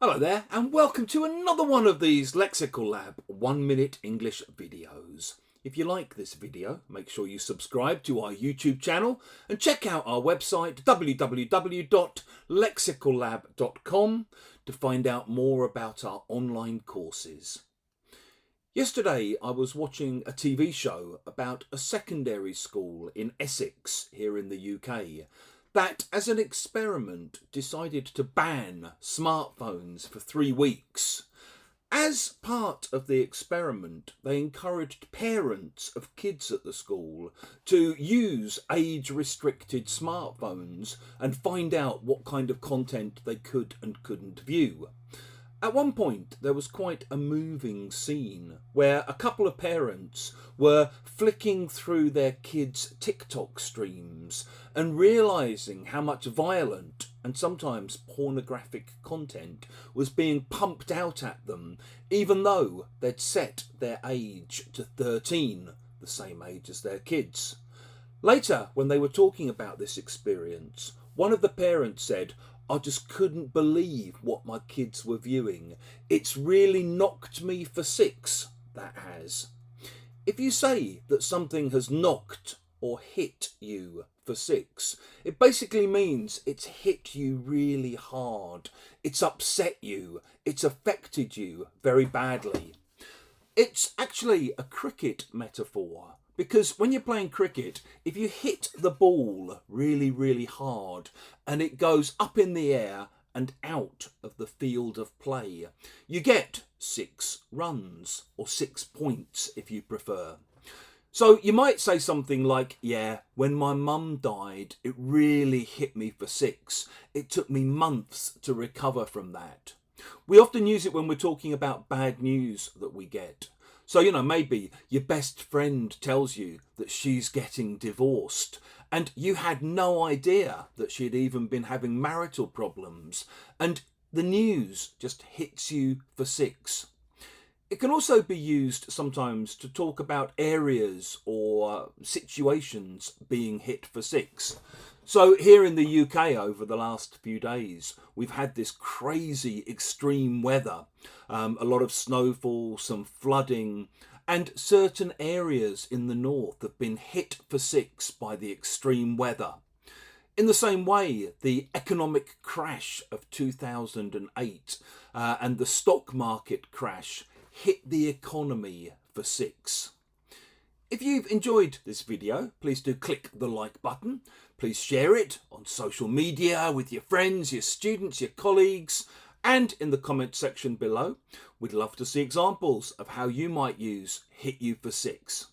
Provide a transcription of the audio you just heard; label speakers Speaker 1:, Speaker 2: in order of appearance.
Speaker 1: Hello there, and welcome to another one of these Lexical Lab 1-minute English videos. If you like this video, make sure you subscribe to our YouTube channel and check out our website www.lexicallab.com to find out more about our online courses. Yesterday I was watching a TV show about a secondary school in Essex here in the UK that, as an experiment, decided to ban smartphones for 3 weeks. As part of the experiment, they encouraged parents of kids at the school to use age-restricted smartphones and find out what kind of content they could and couldn't view. At one point, there was quite a moving scene where a couple of parents were flicking through their kids' TikTok streams and realising how much violent and sometimes pornographic content was being pumped out at them, even though they'd set their age to 13, the same age as their kids. Later, when they were talking about this experience, one of the parents said, "I just couldn't believe what my kids were viewing. It's really knocked me for 6, that has." If you say that something has knocked or hit you for 6, it basically means it's hit you really hard. It's upset you. It's affected you very badly. It's actually a cricket metaphor. Because when you're playing cricket, if you hit the ball really, really hard and it goes up in the air and out of the field of play, you get 6 runs, or 6 points if you prefer. So you might say something like, "Yeah, when my mum died, it really hit me for 6. It took me months to recover from that." We often use it when we're talking about bad news that we get. So, maybe your best friend tells you that she's getting divorced and you had no idea that she'd even been having marital problems, and the news just hits you for 6. It can also be used sometimes to talk about areas or situations being hit for 6. So here in the UK over the last few days, we've had this crazy extreme weather, a lot of snowfall, some flooding, and certain areas in the north have been hit for 6 by the extreme weather. In the same way, the economic crash of 2008 and the stock market crash hit the economy for 6. If you've enjoyed this video, please do click the like button. Please share it on social media with your friends, your students, your colleagues, and in the comment section below. We'd love to see examples of how you might use hit you for 6.